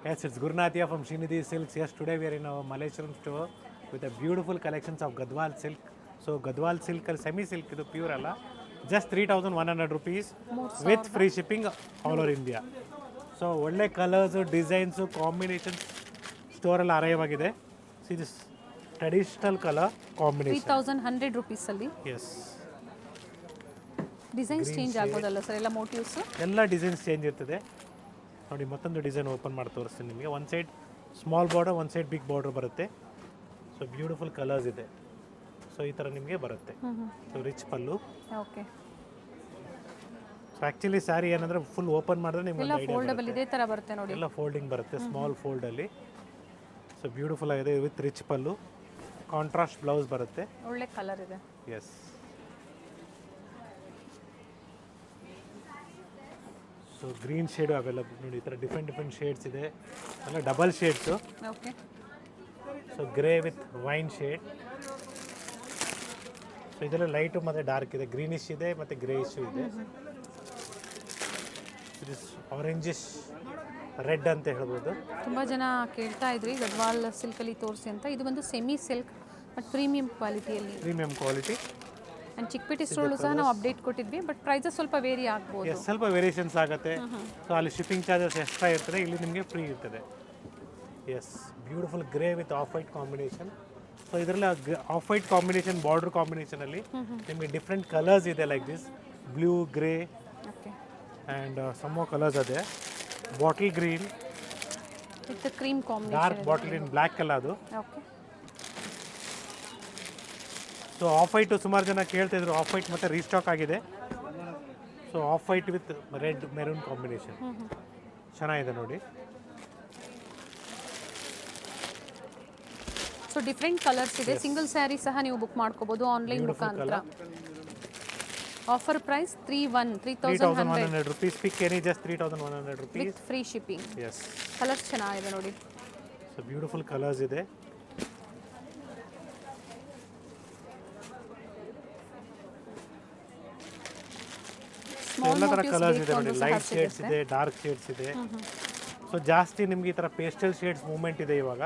Yes, it's Gurnathia from Srinidhi Silks. Yes, today we are in our Malleshwaram store with a beautiful collections of Gadwal silk. So Gadwal silk or semi silk ಇದು pure ಅಲ್ಲ, just 3100 rupees with free shipping all over India. So ಒಳ್ಳೆ colours designs combinations ಸ್ಟೋರಲ್ಲಿ arrive ಆಗಿದೆ. See this traditional colour combination 3100 ರುಪೀಸಲ್ಲಿ yes. Designs change ಆಗೋದಲ್ಲ sir, ಎಲ್ಲ motifs ಎಲ್ಲ designs change ಇರ್ತದೆ. ನೋಡಿ ಮತ್ತೊಂದು ಡಿಸೈನ್ ಓಪನ್ ಮಾಡಿ ತೋರಿಸ್ತೀನಿ ನಿಮಗೆ. ಒಂದು ಸೈಡ್ ಸ್ಮಾಲ್ ಬಾರ್ಡರ್, ಒಂದು ಸೈಡ್ ಬಿಗ್ ಬಾರ್ಡರ್ ಬರುತ್ತೆ. ಸೊ ಬ್ಯೂಟಿಫುಲ್ ಕಲರ್ಸ್ ಇದೆ. ಸೊ ಈ ಥರ ನಿಮಗೆ ಬರುತ್ತೆ. So rich pallu. Okay. So actually sari ಏನಂದರೆ ಫುಲ್ ಓಪನ್ ಮಾಡಿದ್ರೆ ಎಲ್ಲ ನಿಮಗೆ ಫೋಲ್ಡಬಲ್ ಇದೇ ಥರ ಬರುತ್ತೆ ನೋಡಿ. ಎಲ್ಲ ಫೋಲ್ಡಿಂಗ್ ಬರುತ್ತೆ, ಸ್ಮಾಲ್ ಫೋಲ್ಡಲ್ಲಿ. ಸೊ ಬ್ಯೂಟಿಫುಲ್ ಆಗಿದೆ with rich pallu. Contrast blouse ಬರುತ್ತೆ. ಒಳ್ಳೆ ಕಲರ್ ಇದೆ. Yes. So green shade available ನೋಡಿ. ಈ ಥರ ಡಿಫ್ರೆಂಟ್ ಶೇಡ್ಸ್ ಇದೆ, ಎಲ್ಲ double shades. Okay. So grey with wine shade. So ಇದೆಲ್ಲ ಲೈಟು ಮತ್ತು ಡಾರ್ಕ್ ಇದೆ, ಗ್ರೀನಿಶ್ ಇದೆ ಮತ್ತು ಗ್ರೇಯಿಶು ಇದೆ. ದಿಸ್ ಆರೆಂಜಿಶ್ ರೆಡ್ ಅಂತ ಹೇಳ್ಬೋದು. ತುಂಬ ಜನ ಕೇಳ್ತಾ ಇದ್ರಿ ಗದ್ವಾಲ್ ಸಿಲ್ಕಲ್ಲಿ ತೋರಿಸಿ ಅಂತ. ಇದು ಬಂದು ಸೆಮಿ ಸಿಲ್ಕ್ ಬಟ್ ಪ್ರೀಮಿಯಂ ಕ್ವಾಲಿಟಿಯಲ್ಲಿ. Premium quality. ಆ್ಯಂಡ್ ಚಿಕ್ಕಪೇಟೆ ಸ್ಟೋರ್ಲು ಸಹ ನಾವು ಅಪ್ಡೇಟ್ ಕೊಟ್ಟಿದ್ವಿ, ಬಟ್ ಪ್ರೈಸಸ್ ಸ್ವಲ್ಪ ವೇರಿ ಆಗ್ಬೋದು. ಸ್ವಲ್ಪ ವೇರಿಯೇಷನ್ಸ್ ಆಗುತ್ತೆ. ಸೊ ಅಲ್ಲಿ ಶಿಪ್ಪಿಂಗ್ ಚಾರ್ಜಸ್ ಎಕ್ಸ್ಟ್ರಾ ಇರ್ತದೆ, ಇಲ್ಲಿ ನಿಮಗೆ ಫ್ರೀ ಇರ್ತದೆ. Yes, beautiful grey with off white combination. So ಇದರಲ್ಲಿ ಆಫ್ ವೈಟ್ ಕಾಂಬಿನೇಷನ್, ಬಾರ್ಡರ್ ಕಾಂಬಿನೇಷನಲ್ಲಿ ನಿಮಗೆ ಡಿಫ್ರೆಂಟ್ ಕಲರ್ಸ್ ಇದೆ, like this blue, grey okay. And some more colours ಅದೇ. Bottle green with cream combination. Dark bottle green, black ಅಲ್ಲ ಅದು. Okay. So off white ಸುಮಾರು ಜನ ಕೇಳ್ತಿದ್ರು, ಆಫ್ ವೈಟ್ ಮತ್ತು ರೀಸ್ಟಾಕ್ ಆಗಿದೆ. So off white with red maroon combination ಚೆನ್ನಾಗಿದೆ ನೋಡಿ. ಸೊ ಡಿಫ್ರೆಂಟ್ ಕಲರ್ಸ್ ಇದೆ. ಸಿಂಗಲ್ ಸ್ಯಾರಿ ಸಹ ನೀವು ಬುಕ್ ಮಾಡ್ಕೋಬಹುದು ಆನ್ಲೈನ್ ಮುಖಾಂತರ. Offer price 3100 rupees. Pick any, just 3100 rupees with free shipping. Yes. Colours ಚೆನ್ನಾಗಿದೆ ನೋಡಿ. ಸೊ ಬ್ಯೂಟಿಫುಲ್ ಕಲರ್ಸ್ ಇದೆ. ಎಲ್ಲ ಥರ ಕಲರ್ಸ್ ಇದೆ ನೋಡಿ. ಲೈಟ್ ಶೇಡ್ಸ್ ಇದೆ, ಡಾರ್ಕ್ ಶೇಡ್ಸ್ ಇದೆ. ಸೊ ಜಾಸ್ತಿ ನಿಮ್ಗೆ ಈ ಥರ ಪೇಸ್ಟಲ್ ಶೇಡ್ಸ್ ಮೂವ್ಮೆಂಟ್ ಇದೆ ಇವಾಗ,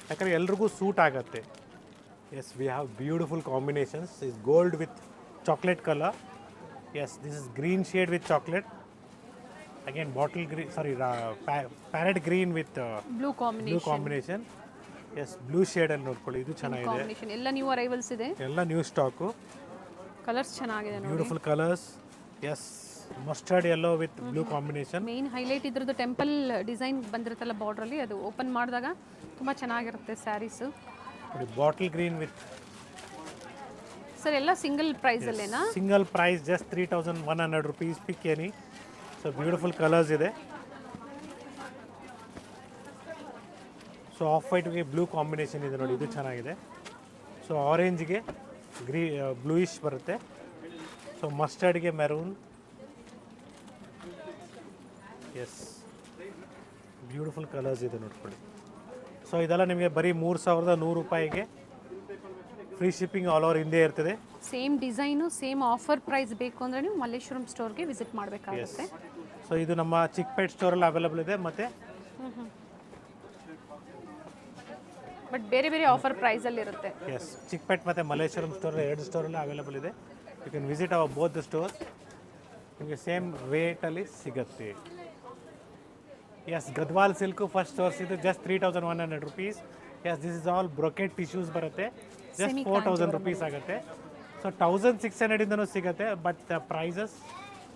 ಯಾಕಂದರೆ ಎಲ್ರಿಗೂ ಸೂಟ್ ಆಗುತ್ತೆ. Yes, we have beautiful combinations. Is gold with chocolate colour. Yes, this is green shade with chocolate. Again bottle green, sorry parrot green with blue combination. Yes, blue ಶೇಡಲ್ಲಿ ನೋಡ್ಕೊಳ್ಳಿ, ಇದು ಚೆನ್ನಾಗಿದೆ. ಎಲ್ಲ ನ್ಯೂ ಅರೈವಲ್ಸ್ ಇದೆ, ಎಲ್ಲ new stock. Colours ಚೆನ್ನಾಗಿದೆ ನೋಡಿ. Beautiful colours. Yes, mustard yellow with blue combination. Main highlight ಇದ್ರದ್ದು ಟೆಂಪಲ್ ಡಿಸೈನ್ ಬಂದಿರುತ್ತಲ್ಲ ಬಾರ್ಡ್ರಲ್ಲಿ, ಅದು ಓಪನ್ ಮಾಡಿದಾಗ ತುಂಬ ಚೆನ್ನಾಗಿರುತ್ತೆ saris. Bottle green with. Sir ಎಲ್ಲ ಸಿಂಗಲ್ ಪ್ರೈಸಲ್ಲೇನಾ? Single price just 3100 rupees. Pick any. So beautiful colours ಇದೆ. ಸೊ ಆಫ್ ವೈಟ್ಗೆ ಬ್ಲೂ ಕಾಂಬಿನೇಷನ್ ಇದೆ ನೋಡಿ, ಇದು ಚೆನ್ನಾಗಿದೆ. ಸೊ ಆರೆಂಜ್ಗೆ ಬ್ಲೂಯಿಶ್ ಬರುತ್ತೆ. ಸೊ ಮಸ್ಟರ್ಡ್ಗೆ ಮೆರೂನ್. ಎಸ್, ಬ್ಯೂಟಿಫುಲ್ ಕಲರ್ಸ್ ಇದೆ ನೋಡ್ಕೊಳ್ಳಿ. ಸೊ ಇದೆಲ್ಲ ನಿಮಗೆ ಬರೀ 3100 ರೂಪಾಯಿಗೆ free shipping all over India ಇರ್ತದೆ. Same design, same offer price ಬೇಕು ಅಂದರೆ ನೀವು ಮಲ್ಲೇಶ್ವರಂ ಸ್ಟೋರ್ಗೆ ವಿಸಿಟ್ ಮಾಡಬೇಕಾಗುತ್ತೆ. ಸೊ ಇದು ನಮ್ಮ ಚಿಕ್ಕಪೇಟ್ ಸ್ಟೋರಲ್ಲಿ ಅವೈಲಬಲ್ ಇದೆ, ಮತ್ತು ಬಟ್ ಬೇರೆ ಬೇರೆ ಆಫರ್ ಪ್ರೈಸಲ್ಲಿ ಇರುತ್ತೆ. ಎಸ್, ಚಿಕ್ಕಪೇಟ್ ಮತ್ತು ಮಲ್ಲೇಶ್ವರಂ ಸ್ಟೋರ್, 2 ಸ್ಟೋರಲ್ಲಿ ಅವೈಲಬಲ್ ಇದೆ. You can visit our both the stores. ನಿಮಗೆ ಸೇಮ್ ರೇಟಲ್ಲಿ ಸಿಗುತ್ತೆ. ಎಸ್, ಗದ್ವಾಲ್ ಸಿಲ್ಕು ಫಸ್ಟ್ ತೋರಿಸಿದ್ದು just 3100 rupees. Yes, this is all brocade tissues ಬರುತ್ತೆ, ಜಸ್ಟ್ 4000 rupees ಆಗುತ್ತೆ. ಸೊ 1600 ಸಿಗುತ್ತೆ, ಬಟ್ ಪ್ರೈಸಸ್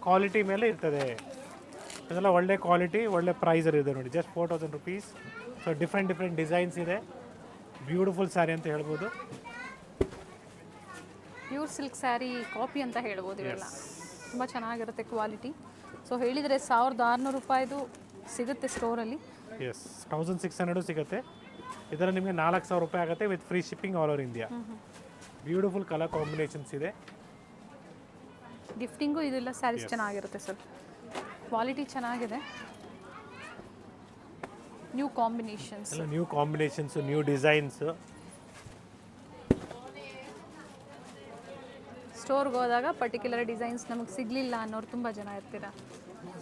ಕ್ವಾಲಿಟಿ ಮೇಲೆ ಇರ್ತದೆ. ಇದೆಲ್ಲ ಒಳ್ಳೆ ಕ್ವಾಲಿಟಿ, ಒಳ್ಳೆ ಪ್ರೈಸಲ್ಲಿ ಇದೆ ನೋಡಿ, just 4000 rupees. So different designs ಇದೆ. ಬ್ಯೂಟಿಫುಲ್ ಸ್ಯಾರಿ ಅಂತ ಹೇಳ್ಬೋದು. ಪ್ಯೂರ್ ಸಿಲ್ಕ್ ಸ್ಯಾರಿ ಕಾಪಿ ಅಂತ ಹೇಳ್ಬೋದು. ಇವೆಲ್ಲ ತುಂಬ ಚೆನ್ನಾಗಿರುತ್ತೆ ಕ್ವಾಲಿಟಿ. ಸೊ ಹೇಳಿದರೆ 1600 ರೂಪಾಯಿದು ಸಿಗುತ್ತೆ ಸ್ಟೋರಲ್ಲಿ. ಎಸ್, 1600 ಸಿಗುತ್ತೆ. ಇದರ ನಿಮಗೆ 4000 ರೂಪಾಯಿ ಆಗುತ್ತೆ with free shipping all over India. Beautiful colour combinations ಇದೆ. ಗಿಫ್ಟಿಂಗು ಇದೆಲ್ಲ ಸ್ಯಾರೀಸ್ ಚೆನ್ನಾಗಿರುತ್ತೆ ಸರ್, ಕ್ವಾಲಿಟಿ ಚೆನ್ನಾಗಿದೆ. ನ್ಯೂ ಕಾಂಬಿನೇಷನ್ಸ್, ಎಲ್ಲ ನ್ಯೂ ಕಾಂಬಿನೇಷನ್ಸ್, ನ್ಯೂ ಡಿಸೈನ್ಸ್. ಸ್ಟೋರ್ಗೆ ಹೋದಾಗ ಪರ್ಟಿಕ್ಯುಲರ್ ಡಿಸೈನ್ಸ್ ನಮಗೆ ಸಿಗಲಿಲ್ಲ ಅನ್ನೋರು ತುಂಬ ಜನ ಇರ್ತೀರಾ.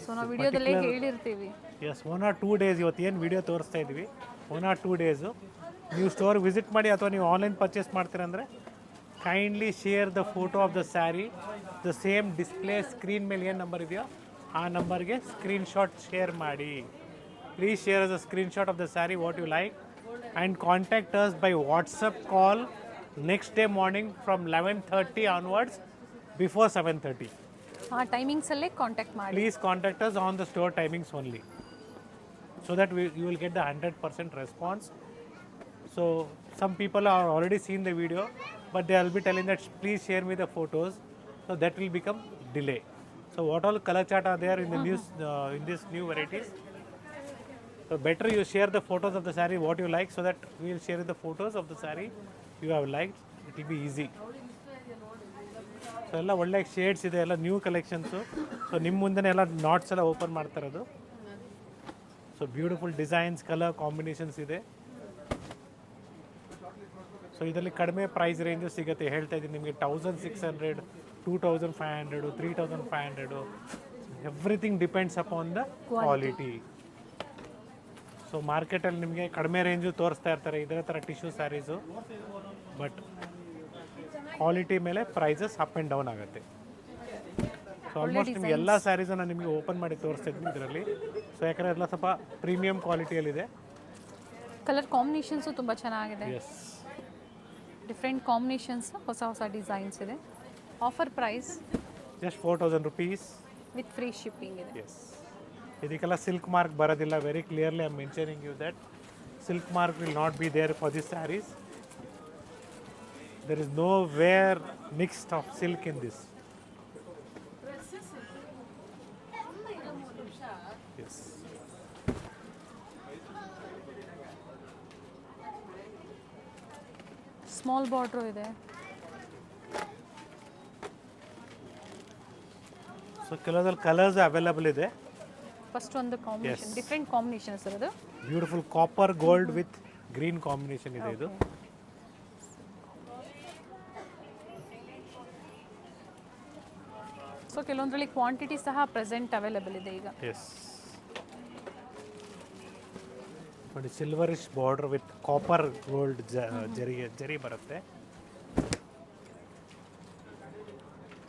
ಸೊ ನಾವು ವಿಡಿಯೋದಲ್ಲೇ ಹೇಳಿರ್ತೀವಿ. ಎಸ್ 1 or 2 ಡೇಸ್ ಇವತ್ತು ಏನು ವಿಡಿಯೋ ತೋರಿಸ್ತಾ ಇದ್ವಿ 1 or 2 ಡೇಸು ನೀವು ಸ್ಟೋರ್ಗೆ ವಿಸಿಟ್ ಮಾಡಿ ಅಥವಾ ನೀವು ಆನ್ಲೈನ್ ಪರ್ಚೇಸ್ ಮಾಡ್ತೀರಂದರೆ kindly share the photo of the sari the same display screen ಮೇಲೆ ಏನು ನಂಬರ್ ಇದೆಯೋ ಆ ನಂಬರ್ಗೆ ಸ್ಕ್ರೀನ್ಶಾಟ್ ಶೇರ್ ಮಾಡಿ. Please share us a screenshot of the sari what you like and contact us by WhatsApp call next day morning from 11:30 onwards before 7:30. ಆ ಟೈಮಿಂಗ್ಸಲ್ಲೇ contact ಮಾಡಿ. Please contact us on the store timings only so that you will get the 100% response. So some people are already seen the video but they will be telling that please share me the photos, so that will become delay. So what all color chart are there in the news in this new varieties, so better you share the photos of the saree what you like, so that we will share the photos of the saree you have liked. It will be easy. So ಎಲ್ಲ ಒಳ್ಳೆ shades ಇದೆ, ಎಲ್ಲ new collections. So ನಿಮ್ಮ ಮುಂದೆ ಎಲ್ಲ knots ಎಲ್ಲ open ಮಾಡ್ತಾ ಇರೋದು. So beautiful designs colour combinations ಇದೆ. ಸೊ ಇದರಲ್ಲಿ ಕಡಿಮೆ ಪ್ರೈಸ್ ರೇಂಜು ಸಿಗುತ್ತೆ. ಹೇಳ್ತಾ ಇದ್ದೀನಿ ನಿಮಗೆ 1600, 2500, 3500. Everything depends upon the quality. So ಮಾರ್ಕೆಟಲ್ಲಿ ನಿಮಗೆ ಕಡಿಮೆ ರೇಂಜು ತೋರಿಸ್ತಾ ಇರ್ತಾರೆ ಇದೇ ಥರ ಟಿಶ್ಯೂ ಸ್ಯಾರೀಸು, ಬಟ್ ಕ್ವಾಲಿಟಿ ಮೇಲೆ ಪ್ರೈಸಸ್ ಅಪ್ ಆ್ಯಂಡ್ ಡೌನ್ ಆಗುತ್ತೆ. ಸೊ ಆಲ್ಮೋಸ್ಟ್ ನಿಮಗೆ ಎಲ್ಲ ಸ್ಯಾರೀಸನ್ನು ನಿಮಗೆ ಓಪನ್ ಮಾಡಿ ತೋರಿಸ್ತಾ ಇದ್ದೀನಿ ಇದರಲ್ಲಿ. ಸೊ ಯಾಕಂದರೆ ಎಲ್ಲ ಸ್ವಲ್ಪ ಪ್ರೀಮಿಯಂ ಕ್ವಾಲಿಟಿಯಲ್ಲಿದೆ. ಕಲರ್ ಕಾಂಬಿನೇಷನ್ಸು ತುಂಬ ಚೆನ್ನಾಗಿದೆ. ಎಸ್, ಡಿಫ್ರೆಂಟ್ ಕಾಂಬಿನೇಷನ್ಸ್, ಹೊಸ ಹೊಸ ಡಿಸೈನ್ಸ್ ಇದೆ. Offer price just 4000 rupees with free shipping ಇದೆ. ಎಸ್, ಇದಕ್ಕೆಲ್ಲ ಸಿಲ್ಕ್ ಮಾರ್ಕ್ ಬರೋದಿಲ್ಲ. Very clearly I am mentioning you that silk mark will not be there for this saris. There is nowhere mixed of silk in this. Yes. Small border ಇದೆ. So ಕೆಲವೊಂದಲ್ಲಿ colours available ಇದೆ. First ಒಂದು combination, different combinations ಇರೋದು. Beautiful copper gold with green combination ಇದೆ ಇದು. So ಕೆಲವೊಂದರಲ್ಲಿ quantity ಸಹ present available ಇದೆ ಈಗ. ಎಸ್ ನೋಡಿ, silverish border with copper gold zari ಬರುತ್ತೆ.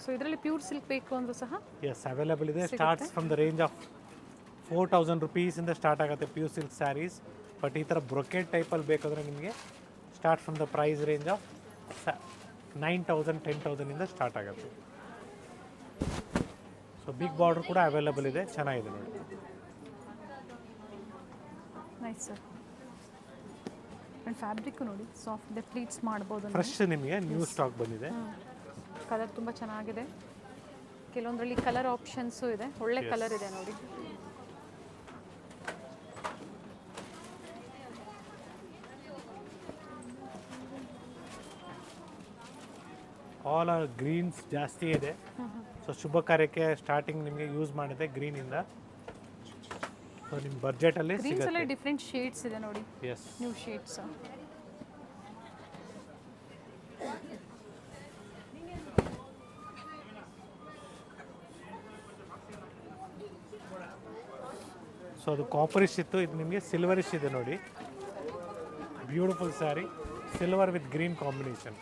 ಸೊ ಇದರಲ್ಲಿ ಪ್ಯೂರ್ ಸಿಲ್ಕ್ ಬೇಕು ಅಂದರೂ ಸಹ ಎಸ್ ಅವೈಲೇಬಲ್ ಇದೆ. Starts from the range of 4000 rupees ಇಂದ ಸ್ಟಾರ್ಟ್ ಆಗುತ್ತೆ ಪ್ಯೂರ್ ಸಿಲ್ಕ್ ಸ್ಯಾರೀಸ್. ಬಟ್ ಈ ಥರ ಬ್ರೊಕೆಟ್ ಟೈಪಲ್ಲಿ ಬೇಕಾದರೆ ನಿಮಗೆ start from the price range of 9000, 10,000 ಇಂದ ಸ್ಟಾರ್ಟ್ ಆಗುತ್ತೆ. ಸೊ ಬಿಗ್ ಬಾರ್ಡರ್ ಕೂಡ ಅವೈಲೇಬಲ್ ಇದೆ, ಚೆನ್ನಾಗಿದೆ ನೋಡಿ. Nice sir. ಆ್ಯಂಡ್ ಫ್ಯಾಬ್ರಿಕ್ ನೋಡಿ ಸಾಫ್ಟ್ ಇದೆ, ಪ್ಲೀಟ್ಸ್ ಮಾಡ್ಬೋದು. ಫ್ರೆಶ್ ನಿಮಗೆ ನ್ಯೂ ಸ್ಟಾಕ್ ಬಂದಿದೆ. ಕಲರ್ ತುಂಬ ಚೆನ್ನಾಗಿದೆ. ಕೆಲವೊಂದರಲ್ಲಿ ಕಲರ್ ಆಪ್ಷನ್ಸು ಇದೆ, ಒಳ್ಳೆ ಕಲರ್ ಇದೆ ನೋಡಿ. ಆಲ್ ಆರ್ ಗ್ರೀನ್ಸ್ ಜಾಸ್ತಿ ಇದೆ. ಸೊ ಶುಭ ಕಾರ್ಯಕ್ಕೆ ಸ್ಟಾರ್ಟಿಂಗ್ ನಿಮಗೆ ಯೂಸ್ ಮಾಡಿದೆ ಗ್ರೀನಿಂದ. ಸೊ ನಿಮ್ಮ ಬಜೆಟಲ್ಲಿ ಗ್ರೀನ್ಸಲ್ಲಿ ಡಿಫ್ರೆಂಟ್ ಶೇಡ್ಸ್ ಇದೆ ನೋಡಿ. S, new shades. ಸೊ ಅದು ಕಾಪರಿಶ್ ಇತ್ತು, ಇದು ನಿಮಗೆ ಸಿಲ್ವರಿಶ್ ಇದೆ ನೋಡಿ. Beautiful sari, silver with green combination.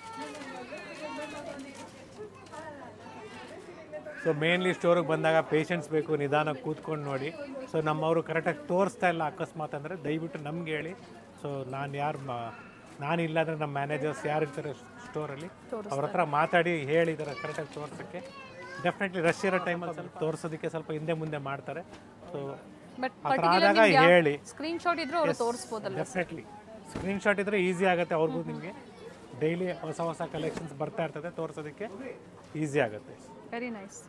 So mainly ಸ್ಟೋರಿಗೆ ಬಂದಾಗ ಪೇಷನ್ಸ್ ಬೇಕು, ನಿಧಾನಕ್ಕೆ ಕೂತ್ಕೊಂಡು ನೋಡಿ. ಸೊ ನಮ್ಮವರು ಕರೆಕ್ಟಾಗಿ ತೋರಿಸ್ತಾ ಇಲ್ಲ ಅಕಸ್ಮಾತ್ ಅಂದರೆ ದಯವಿಟ್ಟು ನಮ್ಗೆ ಹೇಳಿ. ಸೊ ನಾನು ಇಲ್ಲಾಂದರೆ ನಮ್ಮ ಮ್ಯಾನೇಜರ್ಸ್ ಯಾರು ಇರ್ತಾರೆ ಸ್ಟೋರಲ್ಲಿ ಅವ್ರ ಹತ್ರ ಮಾತಾಡಿ ಹೇಳಿದ್ದಾರೆ ಕರೆಕ್ಟಾಗಿ ತೋರಿಸೋಕ್ಕೆ. ಡೆಫಿನೆಟ್ಲಿ ರಶ್ ಇರೋ ಟೈಮಲ್ಲಿ ಸ್ವಲ್ಪ ತೋರಿಸೋದಕ್ಕೆ ಸ್ವಲ್ಪ ಹಿಂದೆ ಮುಂದೆ ಮಾಡ್ತಾರೆ. ಸೊ ಆ ಥರ ಆದಾಗ ಹೇಳಿ. ಸ್ಕ್ರೀನ್ಶಾಟ್ ಇದ್ರೂ ಅವರು ತೋರಿಸ್ಬೋದಲ್ಲ. ಡೆಫಿನೆಟ್ಲಿ ಸ್ಕ್ರೀನ್ಶಾಟ್ ಇದ್ದರೆ ಈಸಿ ಆಗುತ್ತೆ ಅವ್ರಿಗೂ. ನಿಮಗೆ ಡೈಲಿ ಹೊಸ ಹೊಸ ಕಲೆಕ್ಷನ್ಸ್ ಬರ್ತಾ ಇರ್ತದೆ, ತೋರಿಸೋದಕ್ಕೆ ಈಸಿ ಆಗುತ್ತೆ. Very nice.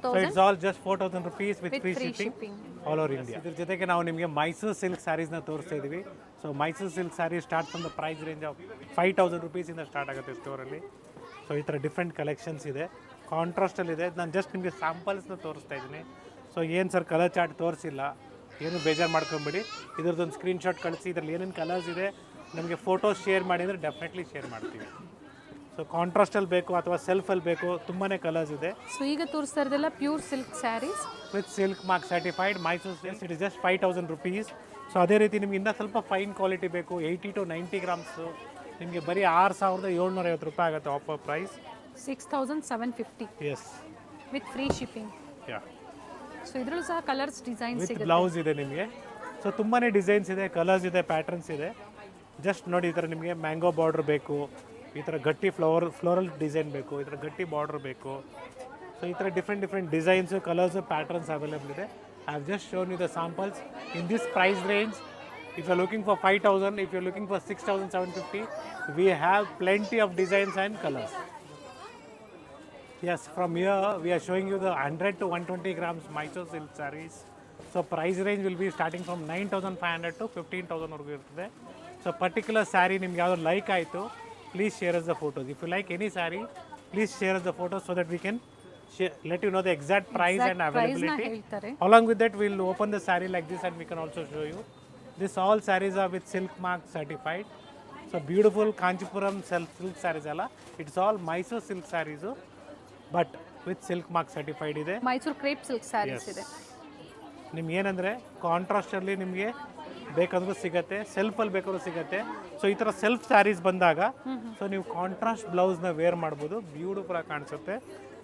So it's all just 4000 rupees with free shipping all over India. ಇದ್ರ ಜೊತೆಗೆ ನಾವು ನಿಮಗೆ ಮೈಸೂರು ಸಿಲ್ಕ್ ಸ್ಯಾರೀಸ್ನ ತೋರಿಸ್ತಾ ಇದ್ದೀವಿ. So Mysuru silk sari start from the price range of 5000 rupees ಇಂದ ಸ್ಟಾರ್ಟ್ ಆಗುತ್ತೆ ಸ್ಟೋರಲ್ಲಿ. ಸೊ ಈ ಥರ ಡಿಫ್ರೆಂಟ್ ಕಲೆಕ್ಷನ್ಸ್ ಇದೆ, ಕಾಂಟ್ರಾಸ್ಟಲ್ಲಿದೆ. ನಾನು ಜಸ್ಟ್ ನಿಮಗೆ ಸ್ಯಾಂಪಲ್ಸ್ನ ತೋರಿಸ್ತಾ ಇದ್ದೀನಿ. ಸೊ ಏನು ಸರ್ ಕಲರ್ ಚಾರ್ಟ್ ತೋರಿಸಿಲ್ಲ, ಏನು ಬೇಜಾರು ಮಾಡ್ಕೊಂಬಿಡಿ. ಇದ್ರದ್ದೊಂದು ಸ್ಕ್ರೀನ್ಶಾಟ್ ಕಳಿಸಿ, ಇದರಲ್ಲಿ ಏನೇನು ಕಲರ್ಸ್ ಇದೆ ನಮಗೆ ಫೋಟೋಸ್ ಶೇರ್ ಮಾಡಿ ಅಂದರೆ ಡೆಫಿನೆಟ್ಲಿ ಶೇರ್ ಮಾಡ್ತೀವಿ. ಸೊ ಕಾಂಟ್ರಾಸ್ಟಲ್ಲಿ ಬೇಕು ಅಥವಾ ಸೆಲ್ಫಲ್ಲಿ ಬೇಕು, ತುಂಬಾ ಕಲರ್ಸ್ ಇದೆ. ಸೊ ಈಗ ತೋರಿಸ್ತಾ ಇರೋದೆಲ್ಲ pure silk saris with silk mark certified Mysuru silk. It is just 5,000 rupees. So ಅದೇ ರೀತಿ ನಿಮ್ಗೆ ಇನ್ನೂ ಸ್ವಲ್ಪ ಫೈನ್ ಕ್ವಾಲಿಟಿ ಬೇಕು, 80 to 90 ಗ್ರಾಮ್ಸು, ನಿಮಗೆ ಬರೀ 6,750 ರೂಪಾಯಿ ಆಗುತ್ತೆ offer price. 6,750 yes with free shipping. Yeah, so ಇದರಲ್ಲೂ ಸಹ ಕಲರ್ಸ್ ಡಿಸೈನ್ಸ್ ವಿತ್ ಸಿಗುತ್ತೆ. ಬ್ಲೌಸ್ ಇದೆ ನಿಮಗೆ. ಸೊ ತುಂಬಾ ಡಿಸೈನ್ಸ್ ಇದೆ, ಕಲರ್ಸ್ ಇದೆ, ಪ್ಯಾಟರ್ನ್ಸ್ ಇದೆ. ಜಸ್ಟ್ ನೋಡಿ, ಈ ಥರ ನಿಮಗೆ ಮ್ಯಾಂಗೋ ಬಾರ್ಡ್ರ್ ಬೇಕು, ಈ ಥರ ಗಟ್ಟಿ ಫ್ಲೋರಲ್ ಡಿಸೈನ್ ಬೇಕು, ಈ ಥರ ಗಟ್ಟಿ ಬಾರ್ಡ್ರ್ ಬೇಕು. ಸೊ ಈ ಥರ different designs, colours, patterns available ಇದೆ. I have just shown you the samples in this price range. If you are looking for 5,000, if you are looking for 6,750, we have plenty of designs and colors. Yes, from here we are showing you the 100 to 120 grams Mysore silk sarees. So price range will be starting from 9,500 to 15,000 ವರೆಗೂ ಇರ್ತದೆ. So particular saree ನಿಮ್ಗೆ ಯಾವ್ದು like ಆಯಿತು, please share us the photos. If you like any saree, please share us the photos so that we can let you know the exact price and availability. ಹೇಳ್ತಾರೆ. Along with that, we will open the saree like this and we can also show you. This all sarees are with silk mark certified. So beautiful Kanchipuram silk sarees alla. It's all Mysore silk sarees, but with silk mark certified ಇದೆ. Mysuru crepe silk saris ಇದೆ. ನಿಮ್ಗೆ ಏನಂದರೆ ಕಾಂಟ್ರಾಸ್ಟಲ್ಲಿ ನಿಮಗೆ ಬೇಕಂದ್ರೂ ಸಿಗುತ್ತೆ, ಸೆಲ್ಫಲ್ಲಿ ಬೇಕಾದ್ರೂ ಸಿಗುತ್ತೆ. So ಈ ಥರ ಸೆಲ್ಫ್ ಸ್ಯಾರೀಸ್ ಬಂದಾಗ ಸೊ ನೀವು ಕಾಂಟ್ರಾಸ್ಟ್ ಬ್ಲೌಸ್ನ ವೇರ್ ಮಾಡ್ಬೋದು, ಬ್ಯೂಟಿಫುಲ್ ಆಗಿ ಕಾಣಿಸುತ್ತೆ.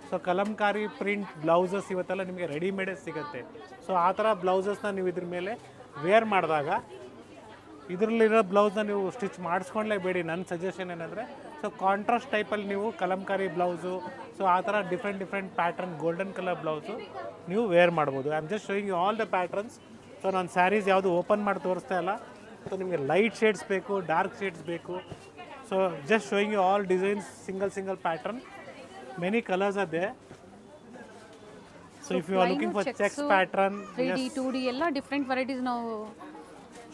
ಸೊ ಕಲಂಕಾರಿ ಪ್ರಿಂಟ್ ಬ್ಲೌಸಸ್ ಇವತ್ತೆಲ್ಲ ನಿಮಗೆ ರೆಡಿಮೇಡೇ ಸಿಗುತ್ತೆ. ಸೊ ಆ ಥರ ಬ್ಲೌಸಸ್ನ ನೀವು ಇದ್ರ ಮೇಲೆ ವೇರ್ ಮಾಡಿದಾಗ ಇದರಲ್ಲಿರೋ ಬ್ಲೌಸ್ನ ನೀವು ಸ್ಟಿಚ್ ಮಾಡಿಸ್ಕೊಂಡ್ಲೇಬೇಡಿ. ನನ್ನ ಸಜೆಷನ್ ಏನಂದರೆ, ಸೊ ಕಾಂಟ್ರಾಸ್ಟ್ ಟೈಪಲ್ಲಿ ನೀವು ಕಲಂಕಾರಿ ಬ್ಲೌಸು, ಸೊ ಆ ಥರ different pattern golden colour blouse ನೀವು ವೇರ್ ಮಾಡ್ಬೋದು. I am just showing you all the patterns. So ನಾನು ಸ್ಯಾರೀಸ್ ಯಾವುದು ಓಪನ್ ಮಾಡಿ ತೋರಿಸ್ತಾ ಇಲ್ಲ. ಸೊ ನಿಮಗೆ ಲೈಟ್ ಶೇಡ್ಸ್ ಬೇಕು, ಡಾರ್ಕ್ ಶೇಡ್ಸ್ ಬೇಕು. So just showing you all designs, single pattern, many colours are there. So if you are looking for checks pattern, 3D 2D ಎಲ್ಲ different varieties ನಾವು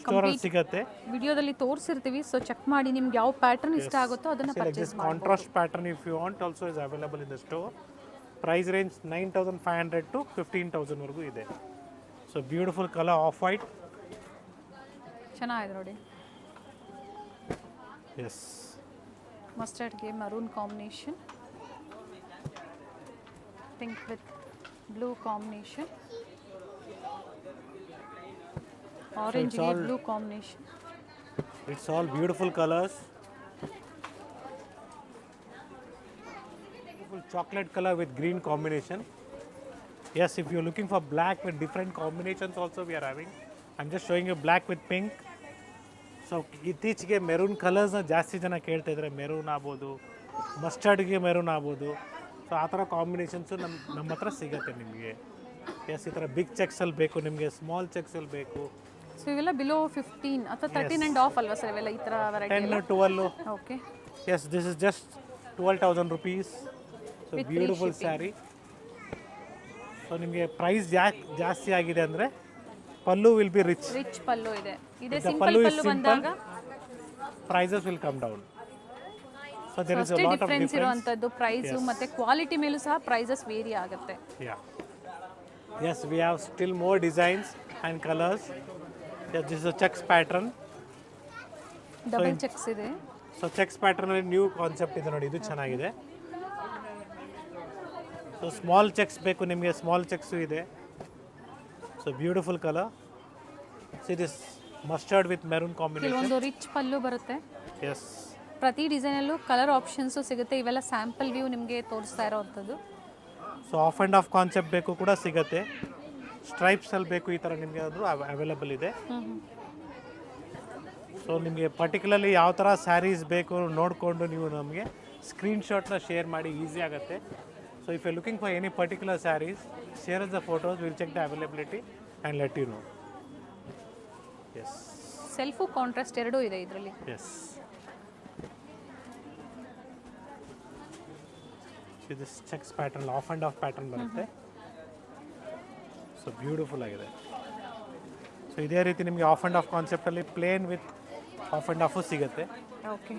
ಸ್ಟೋರಲ್ಲಿ ಸಿಗುತ್ತೆ. ವಿಡಿಯೋದಲ್ಲಿ ತೋರಿಸಿರ್ತೀವಿ. ಸೊ ಚೆಕ್ ಮಾಡಿ ನಿಮ್ಗೆ ಯಾವ ಪ್ಯಾಟರ್ನ್ ಇಷ್ಟ ಆಗುತ್ತೋ ಅದನ್ನ ಪರ್ಚೇಸ್ ಮಾಡಿ. Contrast pattern if you want also is available in the store. Price range 9,500 to 15,000 ವರೆಗೂ ಇದೆ. So beautiful colour off white. ಚೆನ್ನಾಗಿದೆ ನೋಡಿ. ಎಸ್, ಮಸ್ಟರ್ಡ್ಗೆ maroon combination, pink with blue combination, orange with blue combination. It's all beautiful colors. Beautiful chocolate color with green combination. Yes, if you're looking for black with different combinations also we are having. I'm just showing you black with pink. So ಇತ್ತೀಚೆಗೆ maroon ಕಲರ್ಸ್ನ ಜಾಸ್ತಿ ಜನ ಕೇಳ್ತಾ ಇದ್ದಾರೆ. Maroon ಆಗ್ಬೋದು, ಮಸ್ಟರ್ಡ್ಗೆ maroon ಆಗ್ಬೋದು. So ಆ ಥರ combinations ನಮ್ಮ ಹತ್ರ ಸಿಗುತ್ತೆ ನಿಮಗೆ. ಎಸ್, ಈ ಥರ ಬಿಗ್ ಚೆಕ್ಸಲ್ಲಿ ಬೇಕು ನಿಮಗೆ, ಸ್ಮಾಲ್ ಚೆಕ್ಸಲ್ಲಿ ಬೇಕು. ಸೊ ಇವೆಲ್ಲ ಬಿಲೋ 15 ಅಥವಾ 13 and off ಅಲ್ವಾ ಸರ್ ಇವೆಲ್ಲ ಈ ಥರ variety? 10, 12. Okay. Yes, this is just 12,000 rupees. So beautiful sari. So ನಿಮಗೆ ಪ್ರೈಸ್ ಜಾಸ್ತಿ ಆಗಿದೆ ಅಂದರೆ pallu will be rich pallu ಇದೆ. ಇದೇ ಸಿಂಪಲ್ ಪಲ್ಲು ಬಂದಾಗ prices will come down. So there is a lot of difference ಇರುವಂತದ್ದು ಪ್ರೈಸ್ ಮತ್ತೆ ಕ್ವಾಲಿಟಿ ಮೇಲೂ ಸಹ ಪ್ರೈಸಸ್ ವೇರಿ ಆಗುತ್ತೆ. Yeah, yes, we have still more designs and colours. Yes, this is a checks pattern. Double cheques ಇದೆ. So cheques ಪ್ಯಾಟರ್ನಲ್ಲಿ new concept ಇದೆ ನೋಡಿ, ಇದು ಚೆನ್ನಾಗಿದೆ. ಸೊ ಸ್ಮಾಲ್ ಚೆಕ್ಸ್ ಬೇಕು ನಿಮಗೆ, ಸ್ಮಾಲ್ ಚೆಕ್ಸು ಇದೆ. So beautiful colour. See this mustard with maroon combination. ಕೆಲವೊಂದು rich ಪಲ್ಲು ಬರುತ್ತೆ. ಎಸ್, ಪ್ರತಿ ಡಿಸೈನಲ್ಲೂ ಕಲರ್ ಆಪ್ಷನ್ಸು ಸಿಗುತ್ತೆ. ಇವೆಲ್ಲ ಸ್ಯಾಂಪಲ್ ವ್ಯೂ ನಿಮಗೆ ತೋರಿಸ್ತಾ ಇರೋವಂಥದ್ದು. So half and half concept ಬೇಕು ಕೂಡ ಸಿಗುತ್ತೆ. ಸ್ಟ್ರೈಪ್ಸಲ್ಲಿ ಬೇಕು ಈ ಥರ ನಿಮಗೆ ಆದರೂ ಅವೈಲೇಬಲ್ ಇದೆ. ಸೊ ನಿಮಗೆ ಪರ್ಟಿಕ್ಯುಲರ್ಲಿ ಯಾವ ಥರ ಸ್ಯಾರೀಸ್ ಬೇಕು ನೋಡಿಕೊಂಡು ನೀವು ನಮಗೆ ಸ್ಕ್ರೀನ್ಶಾಟ್ನ ಶೇರ್ ಮಾಡಿ, ಈಸಿ ಆಗುತ್ತೆ. So if you looking for any particular saris, share the photos, will check the availability and let you know. Yes, self contrast ಎರಡೂ ಇದೆ ಇದರಲ್ಲಿ. ಎಸ್, ಇದು checks pattern, half and half pattern ಬರುತ್ತೆ. ಸೊ ಬ್ಯೂಟಿಫುಲ್ ಆಗಿದೆ. So ಇದೇ ರೀತಿ ನಿಮಗೆ half and half ಕಾನ್ಸೆಪ್ಟಲ್ಲಿ plain with half and half ಸಿಗುತ್ತೆ. ಓಕೆ.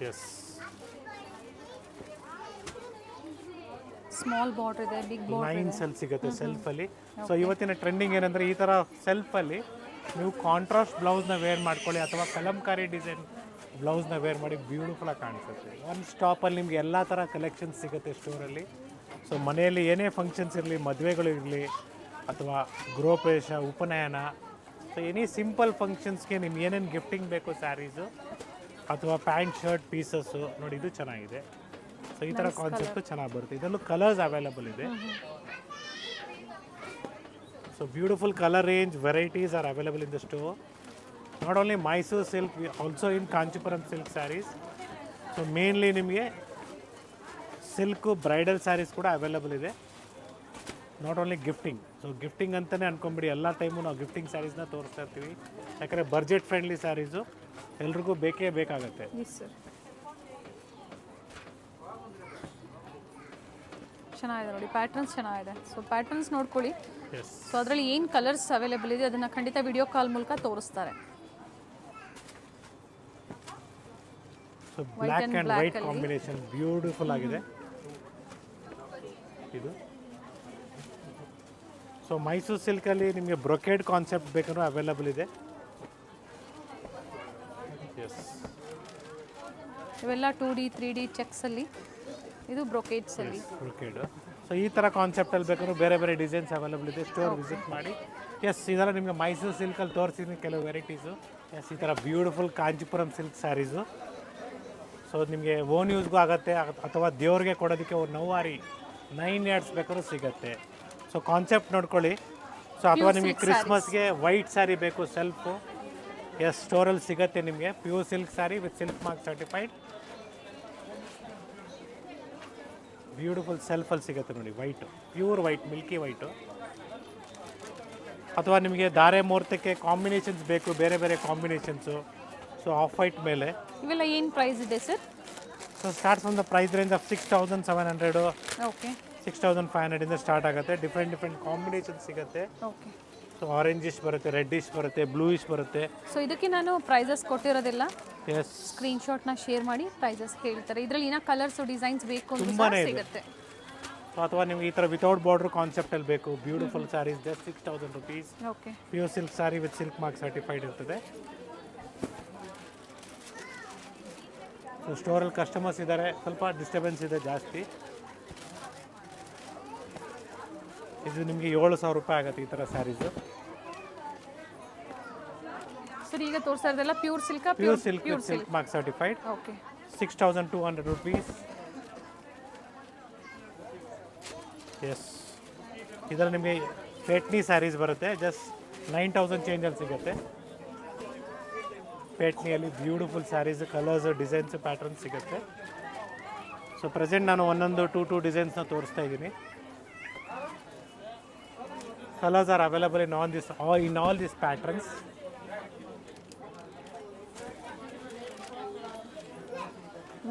ಎಸ್, ಸ್ಮಾಲ್ ಬಾರ್ಡರ್ ಇದೆ, ಬಿಗ್ ಬಾರ್ಡರ್ ಇದೆ. ಲೈನ್ಸ್ ಅಲ್ಲಿ ಸಿಗುತ್ತೆ ಸೆಲ್ಫಲ್ಲಿ. ಸೊ ಇವತ್ತಿನ ಟ್ರೆಂಡಿಂಗ್ ಏನಂದರೆ ಈ ಥರ ಸೆಲ್ಫಲ್ಲಿ ನೀವು ಕಾಂಟ್ರಾಸ್ಟ್ ಬ್ಲೌಸ್ನ ವೇರ್ ಮಾಡ್ಕೊಳ್ಳಿ ಅಥವಾ ಕಲಂಕಾರಿ ಡಿಸೈನ್ ಬ್ಲೌಸ್ನ ವೇರ್ ಮಾಡಿ ಬ್ಯೂಟಿಫುಲ್ಲಾಗಿ ಕಾಣಿಸುತ್ತೆ. ಒಂದು ಸ್ಟಾಪಲ್ಲಿ ನಿಮ್ಗೆ ಎಲ್ಲ ಥರ ಕಲೆಕ್ಷನ್ಸ್ ಸಿಗುತ್ತೆ ಸ್ಟೋರಲ್ಲಿ. ಸೊ ಮನೆಯಲ್ಲಿ ಏನೇ ಫಂಕ್ಷನ್ಸ್ ಇರಲಿ, ಮದುವೆಗಳು ಇರಲಿ ಅಥವಾ ಗೃಹಪ್ರವೇಶ, ಉಪನಯನ, ಸೊ ಎನಿ ಸಿಂಪಲ್ ಫಂಕ್ಷನ್ಸ್ಗೆ ನಿಮ್ಗೆ ಏನೇನು ಗಿಫ್ಟಿಂಗ್ ಬೇಕು ಸ್ಯಾರೀಸು ಅಥವಾ ಪ್ಯಾಂಟ್ ಶರ್ಟ್ ಪೀಸಸ್ಸು ನೋಡಿ, ಇದು ಚೆನ್ನಾಗಿದೆ. ಸೊ ಈ ಥರ ಕಾನ್ಸೆಪ್ಟು ಚೆನ್ನಾಗಿ ಬರುತ್ತೆ. ಇದರಲ್ಲೂ ಕಲರ್ಸ್ ಅವೈಲಬಲ್ ಇದೆ. So beautiful colour range varieties are available in the store. Not only Mysuru silk, also in Kanchipuram silk sarees. So mainly ನಿಮಗೆ ಸಿಲ್ಕು ಬ್ರೈಡಲ್ ಸ್ಯಾರೀಸ್ ಕೂಡ ಅವೈಲಬಲ್ ಇದೆ. Not only gifting. So gifting ಅಂತಲೇ ಅನ್ಕೊಂಬಿಡಿ, ಎಲ್ಲ ಟೈಮು ನಾವು ಗಿಫ್ಟಿಂಗ್ ಸ್ಯಾರೀಸ್ನ ತೋರಿಸ್ತಾ ಇರ್ತೀವಿ. ಯಾಕಂದರೆ ಬಡ್ಜೆಟ್ ಫ್ರೆಂಡ್ಲಿ ಸ್ಯಾರೀಸು ಎಲ್ರಿಗೂ ಬೇಕೇ ಬೇಕಾಗುತ್ತೆ. ಎಸ್ ಸರ್, ಚೆನ್ನಾಗಿದೆ ನೋಡಿ, ಪ್ಯಾಟರ್ನ್ಸ್ ಚೆನ್ನಾಗಿದೆ. ಸೊ ಪ್ಯಾಟರ್ನ್ಸ್ ನೋಡ್ಕೊಳ್ಳಿ. ಎಸ್. ಸೊ ಅದರಲ್ಲಿ ಏನು ಕಲರ್ಸ್ ಅವೈಲೇಬಲ್ ಇದೆ ಅದನ್ನು ಖಂಡಿತ ವಿಡಿಯೋ ಕಾಲ್ ಮೂಲಕ ತೋರಿಸ್ತಾರೆ. So black and white combination beautiful ಆಗಿದೆ ಇದು. ಸೊ ಮೈಸೂರು ಸಿಲ್ಕಲ್ಲಿ ನಿಮಗೆ ಬ್ರೊಕೇಡ್ ಕಾನ್ಸೆಪ್ಟ್ ಬೇಕಾದ್ರೂ ಅವೈಲಬಲ್ ಇದೆ. ಎಸ್, ಇವೆಲ್ಲ 2D 3D ಚೆಕ್ಸಲ್ಲಿ, ಇದು ಬ್ರೊಕೇಡ್ಸಲ್ಲಿ. ಬ್ರೊಕೇಡು. ಸೊ ಈ ಥರ ಕಾನ್ಸೆಪ್ಟಲ್ಲಿ ಬೇಕಾದ್ರೂ ಬೇರೆ ಬೇರೆ ಡಿಸೈನ್ಸ್ ಅವೈಲಬಲ್ ಇದೆ. ಸ್ಟೋರ್ ವಿಸಿಟ್ ಮಾಡಿ. ಎಸ್, ಇದೆಲ್ಲ ನಿಮಗೆ ಮೈಸೂರು ಸಿಲ್ಕಲ್ಲಿ ತೋರಿಸಿದ್ದೀನಿ ಕೆಲವು ವೆರೈಟೀಸು. ಎಸ್, ಈ ಥರ beautiful Kanchipuram silk sarees. So ನಿಮಗೆ ಓನ್ ಯೂಸ್ಗೂ ಆಗುತ್ತೆ ಅಥವಾ ದೇವ್ರಿಗೆ ಕೊಡೋದಕ್ಕೆ ಒಂದು ನೌವಾರಿ 9 ಯಾರ್ಡ್ಸ್ ಬೇಕಾದ್ರೂ ಸಿಗುತ್ತೆ. ಸೊ ಕಾನ್ಸೆಪ್ಟ್ ನೋಡ್ಕೊಳ್ಳಿ. ಸೊ ಅಥವಾ ನಿಮಗೆ ಕ್ರಿಸ್ಮಸ್ಗೆ ವೈಟ್ ಸ್ಯಾರಿ ಬೇಕು ಸೆಲ್ಫು, ಎಸ್, ಸ್ಟೋರಲ್ಲಿ ಸಿಗುತ್ತೆ ನಿಮಗೆ. Pure silk sari with silk mark certified beautiful ಸೆಲ್ಫಲ್ಲಿ ಸಿಗುತ್ತೆ ನೋಡಿ. White, pure white, milky white. ಅಥವಾ ನಿಮಗೆ ಧಾರೆ ಮುಹೂರ್ತಕ್ಕೆ ಕಾಂಬಿನೇಷನ್ಸ್ ಬೇಕು, ಬೇರೆ ಬೇರೆ ಕಾಂಬಿನೇಷನ್ಸು. ಸೊ ಆಫ್ ವೈಟ್ ಮೇಲೆ ಇವೆಲ್ಲ ಏನು ಪ್ರೈಸ್ ಇದೆ sir? So starts from the price range of 6700, okay, 6500 ಇಂದ ಸ್ಟಾರ್ಟ್ ಆಗುತ್ತೆ. ಡಿಫ್ರೆಂಟ್ ಕಾಂಬಿನೇಷನ್ ಸಿಗುತ್ತೆ. ಓಕೆ. ಸೊ ಆರೆಂಜಿಶ್ ಬರುತ್ತೆ, ರೆಡ್ಡಿಶ್ ಬರುತ್ತೆ, ಬ್ಲೂಯಿಶ್ ಬರುತ್ತೆ. ಸೊ ಇದಕ್ಕೆ ನಾನು ಪ್ರೈಸಸ್ ಕೊಟ್ಟಿರೋದಿಲ್ಲ, ಎಸ್, ಸ್ಕ್ರೀನ್ಶಾಟ್ನ ಶೇರ್ ಮಾಡಿ ಪ್ರೈಸಸ್ ಹೇಳ್ತಾರೆ. ಇದರಲ್ಲಿ ಏನೋ ಕಲರ್ಸು ಡಿಸೈನ್ಸ್ ಬೇಕು ಅಂತ ತುಂಬಾನೇ ಇದೆ. ಸಿಗುತ್ತೆ. ಸೊ ಅಥವಾ ನಿಮ್ಗೆ ಈ ಥರ ವಿತೌಟ್ ಬಾರ್ಡರ್ ಕಾನ್ಸೆಪ್ಟಲ್ಲಿ ಬೇಕು, beautiful sarees just 6000 rupees. Okay, pure silk sari with silk mark certified ಇರ್ತದೆ. ಸೊ ಸ್ಟೋರಲ್ಲಿ ಕಸ್ಟಮರ್ಸ್ ಇದ್ದಾರೆ, ಸ್ವಲ್ಪ ಡಿಸ್ಟರ್ಬೆನ್ಸ್ ಇದೆ ಜಾಸ್ತಿ. ಇದು ನಿಮಗೆ 7000 ರೂಪಾಯಿ ಆಗುತ್ತೆ ಈ ಥರ ಸ್ಯಾರೀಸು. ಸರ್ ಈಗ ತೋರಿಸ್ತಾ ಇರೋದೆಲ್ಲ pure silk, pure silk with silk mark certified. Okay, 6200 rupees. Yes, ಇದರಲ್ಲಿ ನಿಮಗೆ ಪೇಟ್ನಿ ಸ್ಯಾರೀಸ್ ಬರುತ್ತೆ, ಜಸ್ಟ್ 9000 ಚೇಂಜಲ್ಲಿ ಸಿಗುತ್ತೆ. ಪೇಟ್ನಿಯಲ್ಲಿ beautiful saris, colours, designs, patterns ಸಿಗುತ್ತೆ. ಸೊ ಪ್ರೆಸೆಂಟ್ ನಾನು ಒಂದೊಂದು 2 ಡಿಸೈನ್ಸ್ನ ತೋರಿಸ್ತಾ ಇದ್ದೀನಿ. Colours are available in all this patterns.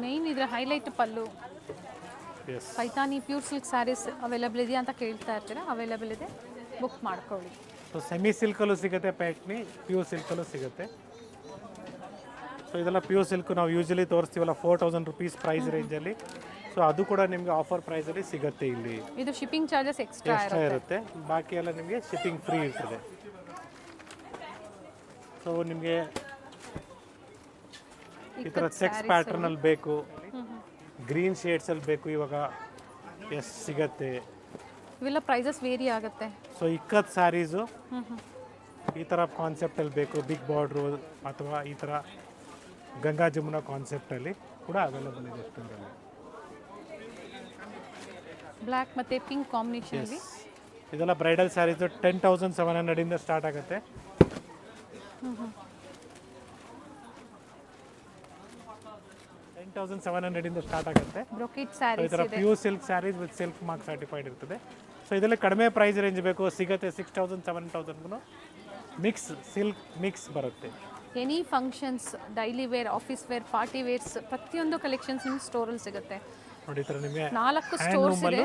Main ಇದರ highlight pallu. Yes, Paithani pure silk saris available ಇದೆಯಾ ಅಂತ ಕೇಳ್ತಾ ಇರ್ತೀರಾ, ಅವೈಲೇಬಲ್ ಇದೆ, ಬುಕ್ ಮಾಡ್ಕೊಳ್ಳಿ. ಸೊ ಸೆಮಿ ಸಿಲ್ಕಲ್ಲೂ ಸಿಗುತ್ತೆ ಪೇಟ್ನಿ, ಪ್ಯೂರ್ ಸಿಲ್ಕಲ್ಲೂ ಸಿಗುತ್ತೆ. ಸೊ ಇದೆಲ್ಲ ಪ್ಯೂರ್ ಸಿಲ್ಕ್ ನಾವು ಯೂಶಲಿ ತೋರಿಸ್ತೀವಲ್ಲ 4000 ರುಪೀಸ್ ಪ್ರೈಸ್ ರೇಂಜಲ್ಲಿ. ಸೊ ಅದು ಕೂಡ ನಿಮಗೆ ಆಫರ್ ಪ್ರೈಸಲ್ಲಿ ಸಿಗುತ್ತೆ ಇಲ್ಲಿ. ಇದು ಶಿಪ್ಪಿಂಗ್ ಚಾರ್ಜಸ್ ಎಕ್ಸ್ಟ್ರಾ ಇರುತ್ತೆ, ಬಾಕಿ ಎಲ್ಲ ನಿಮಗೆ ಶಿಪ್ಪಿಂಗ್ ಫ್ರೀ ಇರ್ತದೆ. ಸೊ ನಿಮಗೆ ಈ ಥರ ಚೆಕ್ಸ್ ಪ್ಯಾಟರ್ನಲ್ಲಿ ಬೇಕು, ಗ್ರೀನ್ ಶೇಡ್ಸಲ್ಲಿ ಬೇಕು ಇವಾಗ, ಎಸ್ ಸಿಗತ್ತೆ. ಇವೆಲ್ಲ ಪ್ರೈಸಸ್ ವೇರಿ ಆಗುತ್ತೆ. ಸೊ ಇಕ್ಕತ್ ಸ್ಯಾರೀಸು ಈ ಥರ ಕಾನ್ಸೆಪ್ಟಲ್ಲಿ ಬೇಕು, ಬಿಗ್ ಬಾರ್ಡ್ರು ಅಥವಾ ಈ ಥರ ಗಂಗಾ ಜಮುನಾ ಕಾನ್ಸೆಪ್ಟಲ್ಲಿ ಕೂಡ ಅವೈಲಬಲ್ ಇದೆ ಸ್ಟೋರಲ್ಲಿ. ಬ್ಲ್ಯಾಕ್ ಮತ್ತು ಪಿಂಕ್ ಕಾಂಬಿನೇಷನಲ್ಲಿ ಇದೆಲ್ಲ ಬ್ರೈಡಲ್ ಸ್ಯಾರೀಸು 10700 ಇಂದ ಸ್ಟಾರ್ಟ್ ಆಗುತ್ತೆ. 10700 ಇಂದ ಸ್ಟಾರ್ಟ್ ಆಗುತ್ತೆ. ಬ್ರೊಕೇಡ್ ಈ ಸ್ಯಾರೀಸ್ ಥರ ಇದೆ. Pure silk saris with silk mark certified ಇರ್ತದೆ. ಸೊ ಇದರಲ್ಲಿ ಕಡಿಮೆ ಪ್ರೈಸ್ ರೇಂಜ್ ಬೇಕು ಸಿಗುತ್ತೆ, 6000 7000 ಮಿಕ್ಸ್ ಸಿಲ್ಕ್ ಮಿಕ್ಸ್ ಬರುತ್ತೆ. Any functions, daily wear, office wear, party wears ಪ್ರತಿಯೊಂದು ಕಲೆಕ್ಷನ್ಸ್ ನಿಮ್ಮ ಸ್ಟೋರಲ್ಲಿ ಸಿಗುತ್ತೆ. ನೋಡಿ ಈ ಥರ ನಿಮಗೆ 4 ಸ್ಟೋರ್ಸ್ ಇದೆ,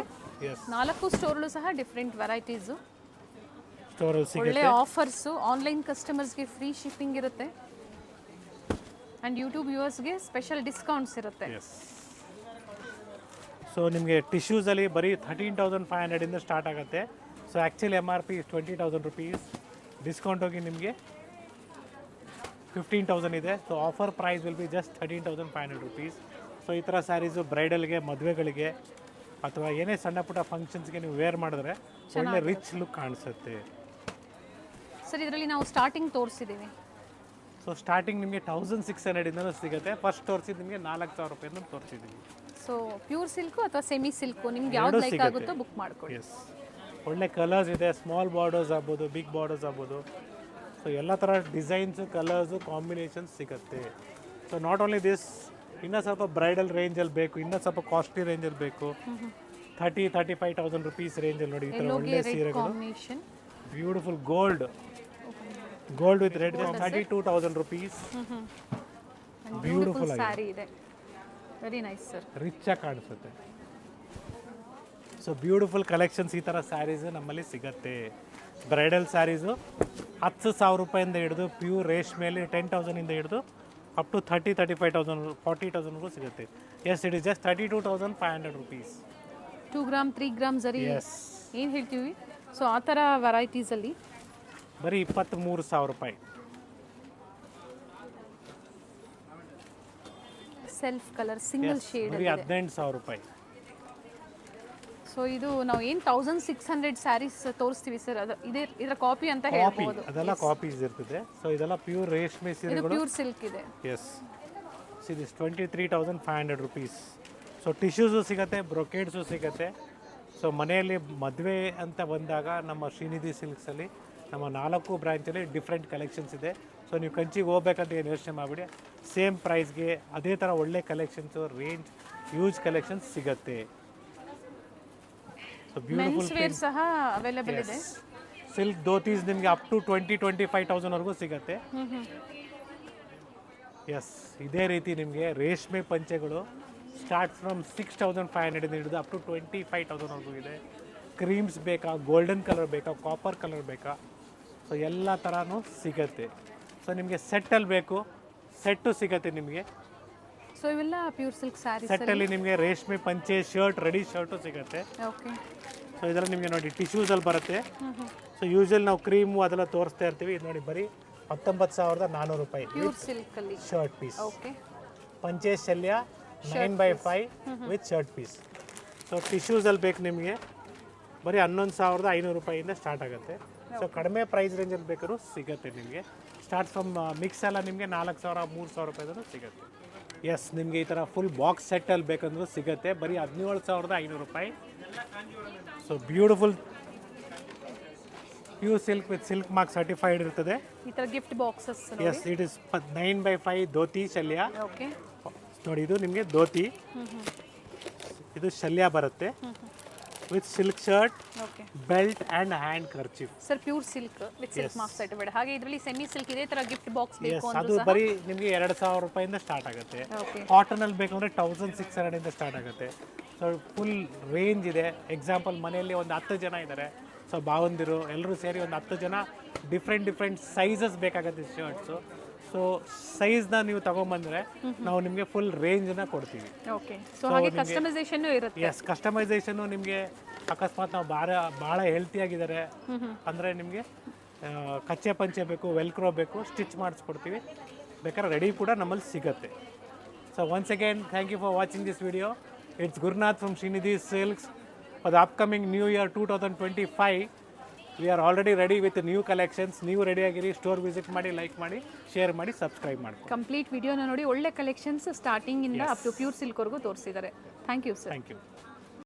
ಎಸ್ 4 ಸ್ಟೋರ್ಲು ಸಹ ಡಿಫ್ರೆಂಟ್ ವೆರೈಟೀಸು, ಸ್ಟೋರಲ್ಲಿ ಸಿಗುತ್ತೆ. ಒಳ್ಳೆ ಆಫರ್ಸು, ಆನ್ಲೈನ್ ಕಸ್ಟಮರ್ಸ್ಗೆ ಫ್ರೀ ಶಿಪ್ಪಿಂಗ್ ಇರುತ್ತೆ ಆ್ಯಂಡ್ ಯೂಟ್ಯೂಬ್ ವ್ಯೂವರ್ಸ್ಗೆ ಸ್ಪೆಷಲ್ ಡಿಸ್ಕೌಂಟ್ಸ್ ಇರುತ್ತೆ. ಎಸ್. ಸೊ ನಿಮಗೆ ಟಿಶ್ಯೂಸಲ್ಲಿ ಬರೀ 13,500 ಸ್ಟಾರ್ಟ್ ಆಗುತ್ತೆ. So actually MRP is 20,000 rupees, discount ಹೋಗಿ ನಿಮಗೆ 15,000 ಇದೆ. So offer price will be just 13,500 rupees. So ಈ ಥರ ಸ್ಯಾರೀಸು ಬ್ರೈಡಲ್ಗೆ, ಮದುವೆಗಳಿಗೆ ಅಥವಾ ಏನೇ ಸಣ್ಣ ಪುಟ್ಟ ಫಂಕ್ಷನ್ಸ್ಗೆ ನೀವು ವೇರ್ ಮಾಡಿದ್ರೆ ಒಳ್ಳೆ ರಿಚ್ ಲುಕ್ ಕಾಣಿಸುತ್ತೆ. ಸರ್ ಇದರಲ್ಲಿ ನಾವು ಸ್ಟಾರ್ಟಿಂಗ್ ತೋರಿಸಿದ್ದೀವಿ. ಸೊ ಸ್ಟಾರ್ಟಿಂಗ್ ನಿಮಗೆ 1,600 ಸಿಗುತ್ತೆ. ಫಸ್ಟ್ ತೋರಿಸಿದ್ದು ನಿಮಗೆ 4,000 ರೂಪಾಯಿಂದ ತೋರಿಸಿದ್ದೀವಿ. ಸೊ ಪ್ಯೂರ್ ಸಿಲ್ಕು ಅಥವಾ ಸೆಮಿ ಸಿಲ್ಕು ನಿಮ್ಗೆ ಯಾವ್ದು ಲೈಕ್ ಆಗುತ್ತೋ ಬುಕ್ ಮಾಡ್ಕೊಳ್ಳಿ. ಎಸ್, ಒಳ್ಳೆ ಕಲರ್ಸ್ ಇದೆ. ಸ್ಮಾಲ್ ಬಾರ್ಡರ್ಸ್ ಆಗ್ಬೋದು, ಬಿಗ್ ಬಾರ್ಡರ್ಸ್ ಆಗ್ಬೋದು. ಸೊ ಎಲ್ಲ ಥರ ಡಿಸೈನ್ಸು, ಕಲರ್ಸು, ಕಾಂಬಿನೇಷನ್ಸ್ ಸಿಗುತ್ತೆ. ಸೊ ನಾಟ್ ಓನ್ಲಿ ದಿಸ್, ಇನ್ನೂ ಸ್ವಲ್ಪ ಬ್ರೈಡಲ್ ರೇಂಜಲ್ಲಿ ಬೇಕು, ಇನ್ನೂ ಸ್ವಲ್ಪ ಕಾಸ್ಟ್ಲಿ ರೇಂಜಲ್ಲಿ ಬೇಕು, 30,000-35,000 ರುಪೀಸ್ ರೇಂಜಲ್ಲಿ ನೋಡಿ ಈ ಥರ ಒಳ್ಳೆ ಸೀರೆಗಳು. Beautiful gold with red 32,000 rupees. Beautiful sari ಇದೆ, ವೆರಿ ನೈಸ್ ಸರ್, ರಿಚ್ ಆಗಿ ಕಾಣಿಸುತ್ತೆ. ಸೊ ಬ್ಯೂಟಿಫುಲ್ ಕಲೆಕ್ಷನ್ಸ್ ಈ ಥರ ಸ್ಯಾರೀಸು ನಮ್ಮಲ್ಲಿ ಸಿಗುತ್ತೆ. ಬ್ರೈಡಲ್ ಸ್ಯಾರೀಸು 10,000 ರೂಪಾಯಿಂದ ಹಿಡಿದು ಪ್ಯೂರ್ ರೇಷ್ಮೆಯಲ್ಲಿ 10,000 ಹಿಡಿದು ಅಪ್ ಟು 30,000-35,000 40,000 ಸಿಗುತ್ತೆ. Yes, it is just 32,500 rupees. 2 gram 3 gram zari ಏನು ಹೇಳ್ತೀವಿ. ಸೊ ಆ ಥರ ವೆರೈಟೀಸಲ್ಲಿ ಬರೀ 23,000 ರೂಪಾಯಿ. ಸೆಲ್ಫ್ ಕಲರ್ ಸಿಂಗಲ್ ಶೇಡ್ ಬರೀ 18,000 ರೂಪಾಯಿ. ಸೊ ಇದು ನಾವು ಏನು 1,600 ಸ್ಯಾರೀಸ್ ತೋರಿಸ್ತೀವಿ ಸರ್, ಅದು ಇದರ ಕಾಪಿ ಅಂತ ಹೇಳ್ಬೋದು. ಅದೆಲ್ಲ ಕಾಪೀಸ್ ಇರ್ತದೆ. ಸೊ ಇದೆಲ್ಲ ಪ್ಯೂರ್ ರೇಷ್ಮೆ ಇದು ಸೀರೆಗಳು. ಪ್ಯೂರ್ ಸಿಲ್ಕ್ ಇದೆ. Yes, this 23,500 rupees. So tissues ಸಿಗುತ್ತೆ, ಬ್ರೊಕೇಡ್ಸು ಸಿಗುತ್ತೆ. ಸೊ ಮನೆಯಲ್ಲಿ ಮದುವೆ ಅಂತ ಬಂದಾಗ ನಮ್ಮ ಶ್ರೀನಿಧಿ ಸಿಲ್ಕ್ಸಲ್ಲಿ ನಮ್ಮ 4 ಬ್ರ್ಯಾಂಚಲ್ಲಿ ಡಿಫ್ರೆಂಟ್ ಕಲೆಕ್ಷನ್ಸ್ ಇದೆ. ಸೊ ನೀವು ಕಂಚಿಗೆ ಹೋಗ್ಬೇಕಂತ ಏನು ಯೋಚನೆ ಮಾಡಿಬಿಡಿ, ಸೇಮ್ ಪ್ರೈಸ್ಗೆ ಅದೇ ಥರ ಒಳ್ಳೆ ಕಲೆಕ್ಷನ್ಸು, ರೇಂಜ್ ಯೂಸ್ ಕಲೆಕ್ಷನ್ಸ್ ಸಿಗುತ್ತೆ. ಸೊ ಬ್ಯೂಟಿಫುಲ್ ವೇರ್ ಸಹ ಅವೈಲೇಬಲ್ ಇದೆ. ಸಿಲ್ಕ್ ಧೋತೀಸ್ ನಿಮಗೆ ಅಪ್ ಟು 20,000-25,000 ಸಿಗುತ್ತೆ. ಎಸ್, ಇದೇ ರೀತಿ ನಿಮಗೆ ರೇಷ್ಮೆ ಪಂಚೆಗಳು ಸ್ಟಾರ್ಟ್ ಫ್ರಮ್ 6,500 ಹಿಡಿದು ಅಪ್ ಟು 25,000 ಇದೆ. ಕ್ರೀಮ್ಸ್ ಬೇಕಾ, ಗೋಲ್ಡನ್ ಕಲರ್ ಬೇಕಾ, ಕಾಪರ್ ಕಲರ್ ಬೇಕಾ, ಸೊ ಎಲ್ಲ ಥರನೂ ಸಿಗುತ್ತೆ. ಸೊ ನಿಮಗೆ ಸೆಟ್ಟಲ್ಲಿ ಬೇಕು, ಸೆಟ್ಟು ಸಿಗುತ್ತೆ ನಿಮಗೆ. ಸೊ ಇವೆಲ್ಲ ಪ್ಯೂರ್ ಸಿಲ್ಕ್ ಸ್ಯಾರೀಸ್. ಸೆಟ್ಟಲ್ಲಿ ನಿಮಗೆ ರೇಷ್ಮೆ ಪಂಚೆ, ಶರ್ಟ್, ರೆಡಿ ಶರ್ಟು ಸಿಗುತ್ತೆ. ಓಕೆ. ಸೊ ಇದೆಲ್ಲ ನಿಮಗೆ ನೋಡಿ ಟಿಶ್ಯೂಸಲ್ಲಿ ಬರುತ್ತೆ. ಸೊ ಯೂಶಲಿ ನಾವು ಕ್ರೀಮು ಅದೆಲ್ಲ ತೋರಿಸ್ತಾ ಇರ್ತೀವಿ. ಇದು ನೋಡಿ ಬರೀ 19,400 ರೂಪಾಯಿ ಪ್ಯೂರ್ ಸಿಲ್ಕ್ ಅಲ್ಲಿ ಶರ್ಟ್ ಪೀಸ್. ಓಕೆ. ಪಂಚೆ ಶಲ್ಯ 9x5 with shirt piece. So ಟಿಶ್ಯೂಸಲ್ಲಿ ಬೇಕು ನಿಮಗೆ ಬರೀ 11,500 ರೂಪಾಯಿಂದ ಸ್ಟಾರ್ಟ್ ಆಗುತ್ತೆ. ಸೊ ಕಡಿಮೆ ಪ್ರೈಸ್ ರೇಂಜಲ್ಲಿ ಬೇಕಾದ್ರೂ ಸಿಗುತ್ತೆ ನಿಮಗೆ. ಸ್ಟಾರ್ಟ್ ಫ್ರಮ್ ಮಿಕ್ಸ್ ಎಲ್ಲ ನಿಮಗೆ 4,000-3,000 ರೂಪಾಯಿಗೂ ಸಿಗುತ್ತೆ. ಎಸ್, ನಿಮಗೆ ಈ ಥರ ಫುಲ್ ಬಾಕ್ಸ್ ಸೆಟ್ಟಲ್ಲಿ ಬೇಕಂದ್ರೂ ಸಿಗುತ್ತೆ ಬರೀ 17,500 ರೂಪಾಯಿ. So beautiful pure silk with silk mark certified ಇರ್ತದೆ. ಈ ಥರ gift boxes. Yes, it is 9x5 dhoti ಶಲ್ಯ. ಓಕೆ ನೋಡಿ, ಇದು ನಿಮಗೆ ಧೋತಿ, ಇದು ಶಲ್ಯ ಬರುತ್ತೆ with silk shirt, okay, belt and handkerchief. Sir pure silk with silk mark certified. ಹಾಗೆ ಇದರಲ್ಲಿ ಸೆಮಿ ಸಿಲ್ಕ್ ಇದೇ ಥರ ಗಿಫ್ಟ್ ಬಾಕ್ಸ್ ಬೇಕು ಎಸ್, ಅಂದ್ರೆ ಅದು ಬರೀ ನಿಮಗೆ 2,000 ರೂಪಾಯಿಂದ ಸ್ಟಾರ್ಟ್ ಆಗುತ್ತೆ. ಓಕೆ. ಕಾಟನಲ್ಲಿ ಬೇಕಂದ್ರೆ 1,600 ಸ್ಟಾರ್ಟ್ ಆಗುತ್ತೆ. ಸೊ ಫುಲ್ ರೇಂಜ್ ಇದೆ. ಎಕ್ಸಾಂಪಲ್, ಮನೆಯಲ್ಲಿ ಒಂದು 10 ಜನ ಇದ್ದಾರೆ, ಸೊ ಭಾವಂದಿರು ಎಲ್ಲರೂ ಸೇರಿ ಒಂದು 10 ಜನ ಡಿಫ್ರೆಂಟ್ ಸೈಜಸ್ ಬೇಕಾಗುತ್ತೆ ಶರ್ಟ್ಸು. ಸೊ ಸೈಜ್ನ ನೀವು ತಗೊಂಬಂದರೆ ನಾವು ನಿಮಗೆ ಫುಲ್ ರೇಂಜನ್ನ ಕೊಡ್ತೀವಿ. ಓಕೆ. ಸೊ ಹಾಗೆ ಕಸ್ಟಮೈಸೇಷನ್ ಇರುತ್ತೆ. ಎಸ್, ಕಸ್ಟಮೈಸೇಷನ್ನು ನಿಮಗೆ ಅಕಸ್ಮಾತ್ ನಾವು ಭಾಳ ಹೆಲ್ತಿಯಾಗಿದ್ದಾರೆ ಅಂದರೆ ನಿಮಗೆ ಕಚ್ಚೆ ಪಂಚೆ ಬೇಕು, ವೆಲ್ಕ್ರೋ ಬೇಕು, ಸ್ಟಿಚ್ ಮಾಡಿಸ್ಕೊಡ್ತೀವಿ. ಬೇಕಾದ್ರೆ ರೆಡಿ ಕೂಡ ನಮ್ಮಲ್ಲಿ ಸಿಗುತ್ತೆ. So once again thank you for watching this video. It's Gurunath from Shrinidhi silks. For the upcoming new year 2025 we are already ready with new collections. ನೀವು ರೆಡಿಯಾಗಿರಿ, ಸ್ಟೋರ್ ವಿಸಿಟ್ ಮಾಡಿ, ಲೈಕ್ ಮಾಡಿ, ಶೇರ್ ಮಾಡಿ, ಸಬ್ಸ್ಕ್ರೈಬ್ ಮಾಡಿ. ಕಂಪ್ಲೀಟ್ ವಿಡಿಯೋನ ನೋಡಿ ಒಳ್ಳೆ ಕಲೆಕ್ಷನ್ಸ್ ಸ್ಟಾರ್ಟಿಂಗ್ ಇಂದ ಅಪ್ ಟು ಪ್ಯೂರ್ ಸಿಲ್ಕ್ ವರೆಗೂ ತೋರಿಸಿದ್ದಾರೆ. Thank you sir. Thank you.